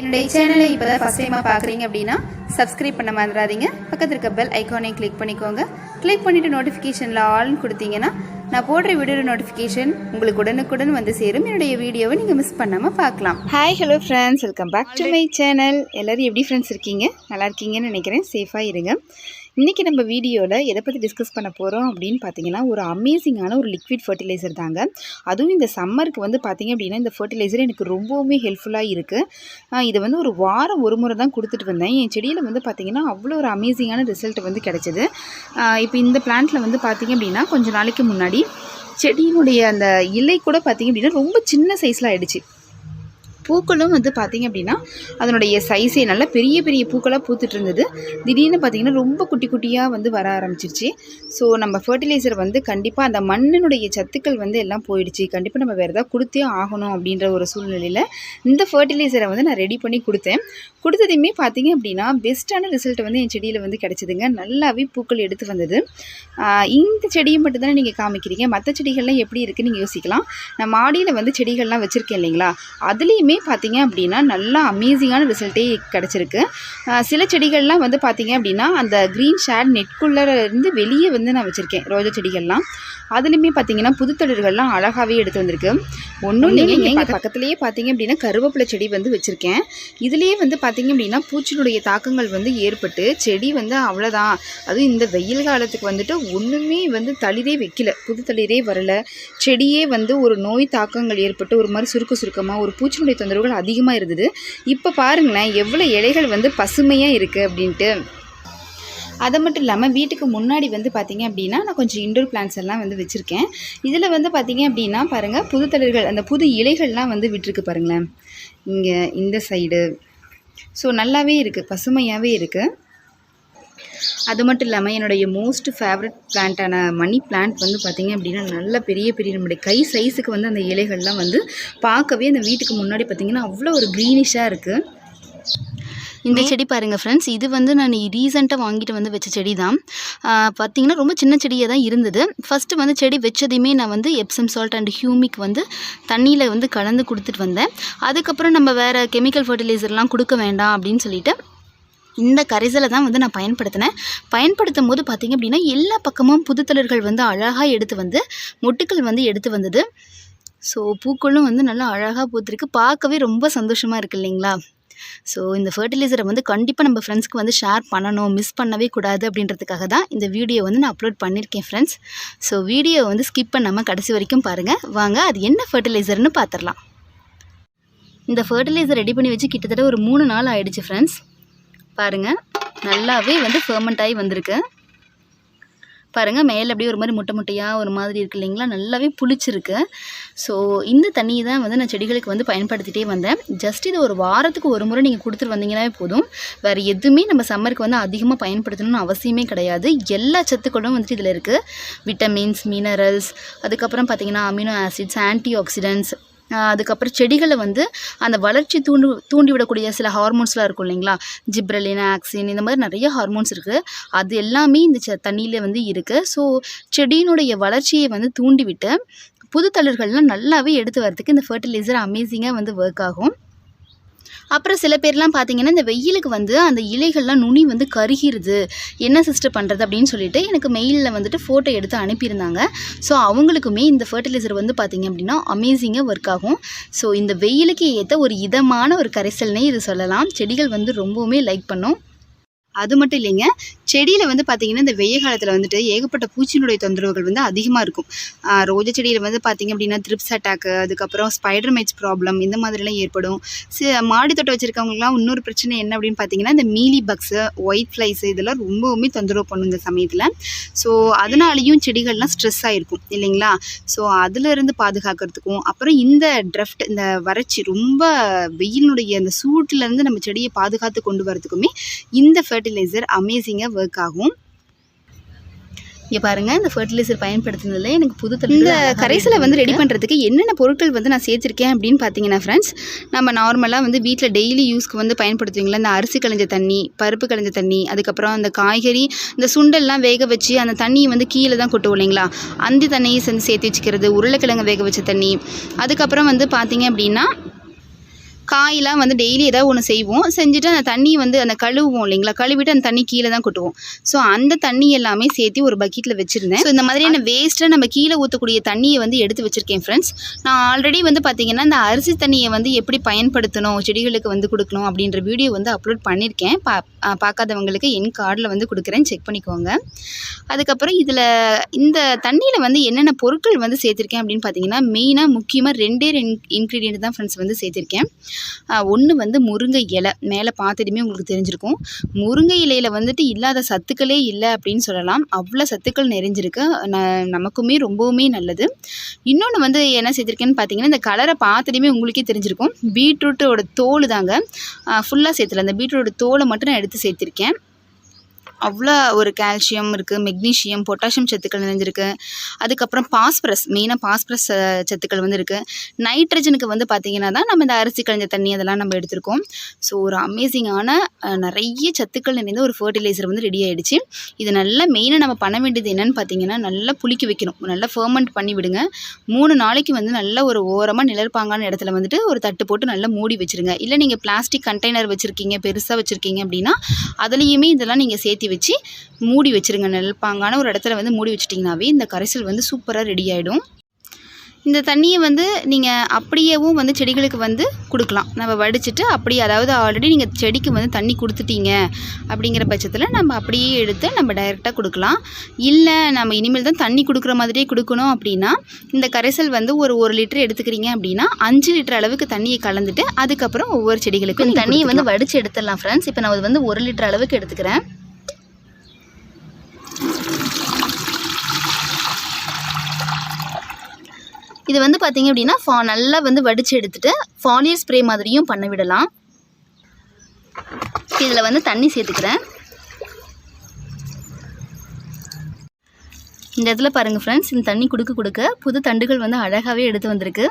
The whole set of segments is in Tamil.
என்னுடைய சேனலை இப்போ தான் ஃபஸ்ட் டைமாக பார்க்குறீங்க அப்படின்னா சப்ஸ்கிரைப் பண்ண மறந்துடாதீங்க. பக்கத்தில் இருக்க பெல் ஐக்கானையும் கிளிக் பண்ணிக்கோங்க. கிளிக் பண்ணிவிட்டு நோட்டிஃபிகேஷனில் ஆல்னு கொடுத்தீங்கன்னா நான் போடுற வீடியோ நோட்டிஃபிகேஷன் உங்களுக்கு உடனுக்குடன் வந்து சேரும். என்னுடைய வீடியோவை நீங்கள் மிஸ் பண்ணாமல் பார்க்கலாம். Hi hello friends, welcome back to my channel. எல்லோரும் எப்படி ஃப்ரெண்ட்ஸ் இருக்கீங்க? நல்லா இருக்கீங்கன்னு நினைக்கிறேன். சேஃபாக இருங்க. இன்றைக்கி நம்ம வீடியோவில் எதை பற்றி டிஸ்கஸ் பண்ண போகிறோம் அப்படின்னு பார்த்தீங்கன்னா, ஒரு அமேசிங்கான ஒரு லிக்விட் ஃபர்டிலைசர் தாங்க. அதுவும் இந்த சம்மருக்கு வந்து பார்த்திங்க அப்படின்னா இந்த ஃபர்டிலைசர் எனக்கு ரொம்பவுமே ஹெல்ப்ஃபுல்லாக இருக்குது. இதை வந்து ஒரு வாரம் ஒரு முறை தான் கொடுத்துட்டு வந்தேன். என் செடியில் வந்து பார்த்திங்கன்னா அவ்வளோ ஒரு அமேசிங்கான ரிசல்ட் வந்து கிடச்சிது. இப்போ இந்த பிளான்ட்டில் வந்து பார்த்திங்க அப்படின்னா கொஞ்சம் நாளைக்கு முன்னாடி செடியினுடைய அந்த இலை கூட பார்த்திங்க அப்படின்னா ரொம்ப சின்ன சைஸில் ஆகிடுச்சு. பூக்களும் வந்து பார்த்திங்க அப்படின்னா அதனுடைய சைஸே நல்லா பெரிய பெரிய பூக்களாக பூத்துட்டு இருந்தது. திடீர்னு பார்த்திங்கன்னா ரொம்ப குட்டி குட்டியாக வந்து வர ஆரம்பிச்சிருச்சு. ஸோ நம்ம ஃபர்டிலைசர் வந்து கண்டிப்பாக அந்த மண்ணினுடைய சத்துக்கள் வந்து எல்லாம் போயிடுச்சு. கண்டிப்பாக நம்ம வேறு ஏதாவது கொடுத்தே ஆகணும் அப்படின்ற ஒரு சூழ்நிலையில் இந்த ஃபர்டிலைசரை வந்து நான் ரெடி பண்ணி கொடுத்தேன். கொடுத்ததையுமே பார்த்திங்க அப்படின்னா பெஸ்ட்டான ரிசல்ட் வந்து என் செடியில் வந்து கிடச்சிதுங்க. நல்லாவே பூக்கள் எடுத்து வந்தது. இந்த செடியை மட்டும்தானே நீங்கள் காமிக்கிறீங்க, மற்ற செடிகள்லாம் எப்படி இருக்குன்னு நீங்கள் யோசிக்கலாம். நான் மாடியில் வந்து செடிகள்லாம் வச்சுருக்கேன் இல்லைங்களா, அதுலேயுமே பார்த்தீங்க அப்படின்னா நல்லா அமேசிங்கான ரிசல்ட்டே கிடச்சிருக்கு. சில செடிகள்லாம் வந்து பார்த்தீங்க அப்படின்னா அந்த க்ரீன் ஷேட் நெட்குள்ளே இருந்து வெளியே வந்து நான் வச்சுருக்கேன். ரோஜா செடிகள்லாம் அதுலேயுமே பார்த்தீங்கன்னா புதுத்தளிர்கள்லாம் அழகாகவே எடுத்து வந்திருக்கு. ஒன்றும் இல்லைங்க, எங்கள் பக்கத்துலேயே பார்த்தீங்க அப்படின்னா கருவேப்பிலை செடி வந்து வச்சுருக்கேன். இதுலேயே வந்து பார்த்திங்க அப்படின்னா பூச்சினுடைய தாக்கங்கள் வந்து ஏற்பட்டு செடி வந்து அவ்வளோதான். அதுவும் இந்த வெயில் காலத்துக்கு வந்துட்டு ஒன்றுமே வந்து தளிரே வைக்கல, புது தளிரே வரலை. செடியே வந்து ஒரு நோய் தாக்கங்கள் ஏற்பட்டு ஒரு மாதிரி சுருக்கமாக ஒரு பூச்சினுடைய தொந்தரவுகள் அதிகமாக இருந்தது. இப்போ பாருங்களேன் எவ்வளோ இலைகள் வந்து பசுமையாக இருக்குது அப்படின்ட்டு. அது மட்டும் இல்லாமல் வீட்டுக்கு முன்னாடி வந்து பார்த்திங்க அப்படின்னா நான் கொஞ்சம் இன்டோர் பிளான்ட்ஸ் எல்லாம் வந்து வச்சுருக்கேன். இதில் வந்து பார்த்திங்க அப்படின்னா பாருங்கள் புது தளிர்கள் அந்த புது இலைகள்லாம் வந்து விட்டுருக்கு பாருங்களேன் இங்கே இந்த சைடு. ஸோ நல்லாவே இருக்குது, பசுமையாகவே இருக்குது. அது மட்டும் இல்லாமல் என்னுடைய மோஸ்ட் ஃபேவரட் பிளான்ட்டான மணி பிளான்ட் வந்து பார்த்திங்க அப்படின்னா நல்ல பெரிய பெரிய நம்முடைய கை சைஸுக்கு வந்து அந்த இலைகள்லாம் வந்து பார்க்கவே அந்த வீட்டுக்கு முன்னாடி பார்த்திங்கன்னா அவ்வளோ ஒரு க்ரீனிஷாக இருக்குது. இந்த செடி பாருங்கள் ஃப்ரெண்ட்ஸ், இது வந்து நான் ரீசெண்டாக வாங்கிட்டு வந்து வச்ச செடி தான். பார்த்திங்கன்னா ரொம்ப சின்ன செடியாக தான் இருந்தது. ஃபஸ்ட்டு வந்து செடி வச்சதையுமே நான் வந்து எப்சம் சால்ட் அண்ட் ஹியூமிக் வந்து தண்ணியில் வந்து கலந்து கொடுத்துட்டு வந்தேன். அதுக்கப்புறம் நம்ம வேறு கெமிக்கல் ஃபர்டிலைசர்லாம் கொடுக்க வேண்டாம் அப்படின்னு சொல்லிட்டு இந்த கரைசலை தான் வந்து நான் பயன்படுத்தும் போது பார்த்திங்க அப்படின்னா எல்லா பக்கமும் புதுத்தளிர்கள் வந்து அழகாக எடுத்து வந்து மொட்டுக்கள் வந்து எடுத்து வந்தது. ஸோ பூக்களும் வந்து நல்லா அழகாக பூத்துருக்கு. பார்க்கவே ரொம்ப சந்தோஷமாக இருக்குது இல்லைங்களா. ஸோ இந்த ஃபர்டிலைசரை வந்து கண்டிப்பாக நம்ம ஃப்ரெண்ட்ஸ்க்கு வந்து ஷேர் பண்ணணும், மிஸ் பண்ணவே கூடாது அப்படின்றதுக்காக தான் இந்த வீடியோ வந்து நான் அப்லோட் பண்ணியிருக்கேன் ஃப்ரெண்ட்ஸ். ஸோ வீடியோ வந்து ஸ்கிப் பண்ணாமல் கடைசி வரைக்கும் பாருங்கள். வாங்க அது என்ன ஃபர்டிலைசர்னு பார்த்துடலாம். இந்த ஃபர்டிலைசர் ரெடி பண்ணி வச்சு கிட்டத்தட்ட ஒரு 3 நாள் ஆகிடுச்சு ஃப்ரெண்ட்ஸ். பாருங்கள் நல்லாவே வந்து ஃபெர்மெண்ட் ஆகி வந்திருக்கு. பாருங்கள் மேலே அப்படியே ஒரு மாதிரி முட்டையாக ஒரு மாதிரி இருக்குது இல்லைங்களா, நல்லாவே புளிச்சிருக்கு. ஸோ இந்த தண்ணியை தான் வந்து நான் செடிகளுக்கு வந்து பயன்படுத்திகிட்டே வந்தேன். ஜஸ்ட் இது ஒரு வாரத்துக்கு ஒரு முறை நீங்கள் கொடுத்துட்டு வந்தீங்கன்னாவே போதும். வேறு எதுவுமே நம்ம சம்மருக்கு வந்து அதிகமாக பயன்படுத்தணும்னு அவசியமே கிடையாது. எல்லா சத்துக்களும் வந்துட்டு இதில் இருக்குது. விட்டமின்ஸ், மினரல்ஸ், அதுக்கப்புறம் பார்த்திங்கன்னா அமினோ ஆசிட்ஸ், ஆன்டி ஆக்சிடென்ட்ஸ், அதுக்கப்புறம் செடிகளை வந்து அந்த வளர்ச்சி தூண்டி விடக்கூடிய சில ஹார்மோன்ஸ்லாம் இருக்கும் இல்லைங்களா, ஜிப்ரலின், ஆக்சின், இந்த மாதிரி நிறைய ஹார்மோன்ஸ் இருக்குது. அது எல்லாமே இந்த தண்ணியில் வந்து இருக்குது. ஸோ செடியினுடைய வளர்ச்சியை வந்து தூண்டிவிட்டு புது தளிர்கள்லாம் நல்லாவே எடுத்து வரதுக்கு இந்த ஃபர்டிலைசர் அமேசிங்காக வந்து ஒர்க் ஆகும். அப்புறம் சில பேர்லாம் பார்த்திங்கன்னா இந்த வெயிலுக்கு வந்து அந்த இலைகள்லாம் நுனி வந்து கருகிருது, என்ன சிஸ்டர் பண்ணுறது அப்படின்னு சொல்லிட்டு எனக்கு மெயிலில் வந்துட்டு ஃபோட்டோ எடுத்து அனுப்பியிருந்தாங்க. ஸோ அவங்களுக்குமே இந்த ஃபர்டிலைசர் வந்து பார்த்திங்க அப்படின்னா அமேசிங்காக ஒர்க் ஆகும். ஸோ இந்த வெயிலுக்கு ஏற்ற ஒரு இதமான ஒரு கரைசல்னே இது சொல்லலாம். செடிகள் வந்து ரொம்பவுமே லைக் பண்ணும். அது மட்டும் இல்லைங்க, செடியில் வந்து பார்த்திங்கன்னா இந்த வெய்ய காலத்தில் வந்துட்டு ஏகப்பட்ட பூச்சியினுடைய தொந்தரவுகள் வந்து அதிகமாக இருக்கும். ரோஜா செடியில் வந்து பார்த்திங்க அப்படின்னா த்ரிப்ஸ் அட்டாக்கு, அதுக்கப்புறம் ஸ்பைடர் மைட்ஸ் ப்ராப்ளம் இந்த மாதிரிலாம் ஏற்படும். மாடி தோட்டம் வச்சுருக்கவங்களாம் இன்னொரு பிரச்சனை என்ன அப்படின்னு பார்த்திங்கன்னா இந்த மீலி பக்ஸு, ஒயிட் ஃப்ளைஸு இதெல்லாம் ரொம்பவுமே தொந்தரவு பண்ணும் இந்த சமயத்தில். ஸோ அதனாலேயும் செடிகள்லாம் ஸ்ட்ரெஸ் ஆகிருக்கும் இல்லைங்களா. ஸோ அதிலிருந்து பாதுகாக்கிறதுக்கும் அப்புறம் இந்த ட்ரஃப்ட் இந்த வறட்சி ரொம்ப வெயிலினுடைய அந்த சூட்டிலேருந்து நம்ம செடியை பாதுகாத்து கொண்டு வரதுக்குமே இந்த ஃபர்டிலைசர் அமேசிங்காக ஒர்க் ஆகும். இங்கே பாருங்கள் இந்த ஃபர்டிலைசர் பயன்படுத்துனதில் எனக்கு இந்த கரைசலை வந்து ரெடி பண்ணுறதுக்கு என்னென்ன பொருட்கள் வந்து நான் சேர்த்துருக்கேன் அப்படின்னு பார்த்தீங்கன்னா ஃப்ரெண்ட்ஸ், நம்ம நார்மலாக வந்து வீட்டில் டெய்லி யூஸ்க்கு வந்து பயன்படுத்துவீங்களா இந்த அரிசி களைஞ்ச தண்ணி, பருப்பு களைஞ்ச தண்ணி, அதுக்கப்புறம் அந்த காய்கறி இந்த சுண்டெல்லாம் வேக வச்சு அந்த தண்ணியை வந்து கீழே தான் கொட்டுவோம் இல்லைங்களா, அந்த தண்ணியை சேர்த்து வச்சுக்கிறது, உருளைக்கிழங்கு வேக வச்ச தண்ணி, அதுக்கப்புறம் வந்து பார்த்திங்க அப்படின்னா காயெல்லாம் வந்து டெய்லி ஏதாவது ஒன்று செய்வோம், செஞ்சுட்டு அந்த தண்ணி வந்து அந்த கழுவுவோம் இல்லைங்களா, கழுவிட்டு அந்த தண்ணி கீழே தான் கொட்டுவோம். ஸோ அந்த தண்ணி எல்லாமே சேர்த்து ஒரு பக்கெட்டில் வச்சுருந்தேன். ஸோ இந்த மாதிரியான வேஸ்ட்டாக நம்ம கீழே ஊற்றக்கூடிய தண்ணியை வந்து எடுத்து வச்சுருக்கேன் ஃப்ரெண்ட்ஸ். நான் ஆல்ரெடி வந்து பார்த்திங்கன்னா இந்த அரிசி தண்ணியை வந்து எப்படி பயன்படுத்தணும், செடிகளுக்கு வந்து கொடுக்கணும் அப்படின்ற வீடியோ வந்து அப்லோட் பண்ணியிருக்கேன். பார்க்காதவங்களுக்கு என் கார்டில் வந்து கொடுக்குறேன், செக் பண்ணிக்கோங்க. அதுக்கப்புறம் இதில் இந்த தண்ணியில் வந்து என்னென்ன பொருட்கள் வந்து சேர்த்துருக்கேன் அப்படின்னு பார்த்தீங்கன்னா, மெயினாக முக்கியமாக ரெண்டே இன்க்ரீடியன்ட் தான் ஃப்ரெண்ட்ஸ் வந்து சேர்த்துருக்கேன். ஒன்று வந்து முருங்கை இலை, மேலே பார்த்துட்டுமே உங்களுக்கு தெரிஞ்சிருக்கும். முருங்கை இலையில் வந்துட்டு இல்லாத சத்துக்களே இல்லை அப்படின்னு சொல்லலாம். அவ்வளோ சத்துக்கள் நிறைஞ்சிருக்கு, நமக்குமே ரொம்பவுமே நல்லது. இன்னொன்று வந்து என்ன சேர்த்துருக்கேன்னு பார்த்தீங்கன்னா, இந்த கலரை பார்த்துட்டுமே உங்களுக்கே தெரிஞ்சிருக்கும். பீட்ரூட்டோட தோல் தாங்க, ஃபுல்லாக சேர்த்துல, அந்த பீட்ரூட்டோட தோலை மட்டும் நான் எடுத்து சேர்த்துருக்கேன். அவ்வளோ ஒரு கால்சியம் இருக்குது, மெக்னீஷியம், பொட்டாசியம் சத்துக்கள் நிறைஞ்சிருக்கு. அதுக்கப்புறம் பாஸ்பரஸ், மெயினாக பாஸ்பரஸ் சத்துக்கள் வந்து இருக்குது. நைட்ரஜனுக்கு வந்து பார்த்திங்கன்னா தான் நம்ம இந்த அரிசி களைஞ்ச தண்ணி அதெல்லாம் நம்ம எடுத்திருக்கோம். ஸோ ஒரு அமேசிங்கான நிறைய சத்துக்கள் நிறைந்த ஒரு ஃபர்டிலைசர் வந்து ரெடி ஆகிடுச்சு. இது நல்லா மெயினாக நம்ம பண்ண வேண்டியது என்னென்னு பார்த்தீங்கன்னா, நல்லா புளிக்க வைக்கணும், நல்லா ஃபர்மெண்ட் பண்ணி விடுங்க. 3 நாளைக்கு வந்து நல்ல ஒரு ஓரமாக நிழற்பாங்கான இடத்துல வந்துட்டு ஒரு தட்டு போட்டு நல்லா மூடி வச்சுருங்க. இல்லை நீங்கள் பிளாஸ்டிக் கண்டெய்னர் வச்சுருக்கீங்க, பெருசாக வச்சுருக்கீங்க அப்படின்னா அதுலேயுமே இதெல்லாம் நீங்கள் சேர்த்து வச்சு மூடி வச்சுருங்க. நெல்பாங்கான ஒரு இடத்துல வந்து மூடி வச்சிட்டிங்கனாவே இந்த கரைசல் வந்து சூப்பராக ரெடி ஆகிடும். இந்த தண்ணியை வந்து நீங்கள் அப்படியேவும் வந்து செடிகளுக்கு வந்து கொடுக்கலாம். நம்ம வடிச்சிட்டு அப்படியே, அதாவது ஆல்ரெடி நீங்கள் செடிக்கு வந்து தண்ணி கொடுத்துட்டீங்க அப்படிங்கிற பட்சத்தில் நம்ம அப்படியே எடுத்து நம்ம டைரெக்டாக கொடுக்கலாம். இல்லை நம்ம இனிமேல் தான் தண்ணி கொடுக்குற மாதிரியே கொடுக்கணும் அப்படின்னா, இந்த கரைசல் வந்து ஒரு 1 லிட்டர் எடுத்துக்கிறீங்க அப்படின்னா 5 லிட்டர் அளவுக்கு தண்ணியை கலந்துட்டு அதுக்கப்புறம் ஒவ்வொரு செடிகளுக்கும் தண்ணியை வந்து வடித்து எடுத்துடலாம் ஃப்ரெண்ட்ஸ். இப்போ நான் வந்து 1 லிட்டர் அளவுக்கு எடுத்துக்கிறேன். இது வந்து பார்த்திங்க அப்படின்னா நல்லா வந்து வடித்து எடுத்துகிட்டு ஃபாலியர் ஸ்ப்ரே மாதிரியும் பண்ண விடலாம். இதில் வந்து தண்ணி சேர்த்துக்கிறேன். இந்த இடத்துல பாருங்கள் ஃப்ரெண்ட்ஸ், இந்த தண்ணி கொடுக்க புது தண்டுகள் வந்து அழகாகவே எடுத்து வந்திருக்கு.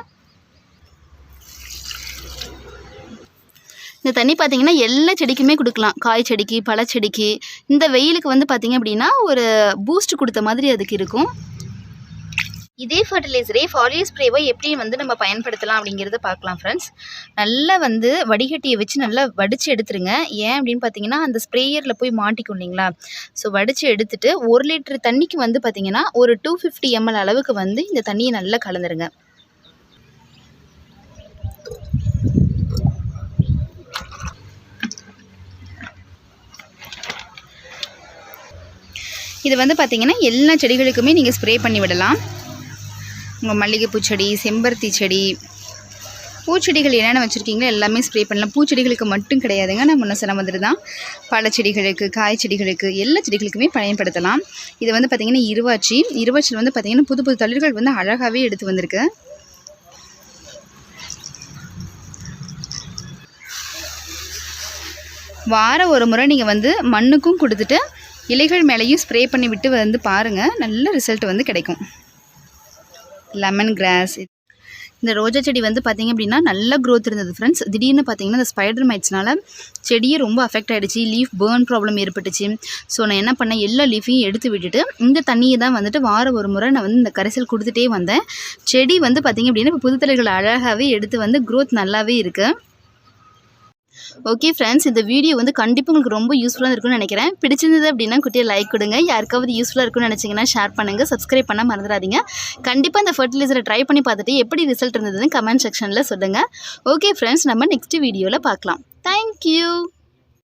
இந்த தண்ணி பார்த்திங்கன்னா எல்லா செடிக்குமே கொடுக்கலாம். காய் செடிக்கு, பழச்செடிக்கு. இந்த வெயிலுக்கு வந்து பார்த்திங்க அப்படின்னா ஒரு பூஸ்ட் கொடுத்த மாதிரி அதுக்கு இருக்கும். இதே ஃபர்டிலைசரே ஃபாலியர் ஸ்ப்ரேவை எப்படி வந்து நம்ம பயன்படுத்தலாம் அப்படிங்கிறத பார்க்கலாம் ஃப்ரெண்ட்ஸ். நல்லா வந்து வடிகட்டியை வச்சு நல்லா வடித்து எடுத்துருங்க. ஏன் அப்படின்னு பார்த்தீங்கன்னா, அந்த ஸ்ப்ரேயரில் போய் மாட்டிக்கும் இல்லைங்களா. ஸோ வடித்து எடுத்துகிட்டு 1 லிட்டர் தண்ணிக்கு வந்து பார்த்திங்கன்னா ஒரு 250 ml அளவுக்கு வந்து இந்த தண்ணியை நல்லா கலந்துருங்க. இது வந்து பார்த்திங்கன்னா எல்லா செடிகளுக்குமே நீங்கள் ஸ்ப்ரே பண்ணி விடலாம். உங்கள் மல்லிகைப்பூ செடி, செம்பருத்தி செடி, பூச்செடிகள் என்னென்ன வச்சுருக்கீங்களோ எல்லாமே ஸ்ப்ரே பண்ணலாம். பூச்செடிகளுக்கு மட்டும் கிடையாதுங்க, நான் முன்ன சொன்ன மாதிரி தான் பழச்செடிகளுக்கு, காய் செடிகளுக்கு, எல்லா செடிகளுக்குமே பயன்படுத்தலாம். இது வந்து பார்த்திங்கன்னா இருவாச்சியில் வந்து பார்த்திங்கன்னா புது புது தளிர்கள் வந்து அழகாகவே எடுத்து வந்திருக்கு. வாரம் ஒரு முறை நீங்கள் வந்து மண்ணுக்கும் கொடுத்துட்டு இலைகள் மேலேயும் ஸ்ப்ரே பண்ணி விட்டு வந்து பாருங்கள், நல்ல ரிசல்ட் வந்து கிடைக்கும். லெமன் கிராஸ், இந்த ரோஜா செடி வந்து பார்த்திங்க அப்படின்னா நல்ல க்ரோத் இருந்தது ஃப்ரெண்ட்ஸ். திடீர்னு பார்த்திங்கன்னா இந்த ஸ்பைடர் மைட்ஸ்னால செடியே ரொம்ப அஃபெக்ட் ஆகிடுச்சு. லீஃப் பேர்ன் ப்ராப்ளம் ஏற்பட்டுச்சு. ஸோ நான் என்ன பண்ணேன், எல்லா லீஃபையும் எடுத்து விட்டுட்டு இந்த தண்ணியை தான் வந்துட்டு வாரம் ஒரு முறை நான் வந்து இந்த கரைசல் கொடுத்துட்டே வந்தேன். செடி வந்து பார்த்திங்க அப்படின்னா இப்போ புதுத்தலைகள் அழகாகவே எடுத்து வந்து க்ரோத் நல்லாவே இருக்குது. ஓகே ஃப்ரெண்ட்ஸ், இந்த வீடியோ வந்து கண்டிப்பாக உங்களுக்கு ரொம்ப யூஸ்ஃபுல்லாக இருக்கும்னு நினைக்கிறேன். பிடிச்சிருந்தது அப்படின்னா குட்டியை லைக் கொடுங்க. யாருக்காவது யூஸ்ஃபுல்லாக இருக்குன்னு நினச்சிங்கன்னா ஷேர் பண்ணுங்கள். சப்ஸ்கிரைப் பண்ண மறந்துடாதீங்க. கண்டிப்பாக இந்த ஃபர்டிலைசரை ட்ரை பண்ணி பார்த்துட்டு எப்படி ரிசல்ட் இருந்ததுன்னு கமெண்ட் செக்ஷனில் சொல்லுங்கள். ஓகே ஃப்ரெண்ட்ஸ், நம்ம நெக்ஸ்ட் வீடியோவில் பார்க்கலாம். தேங்க்யூ.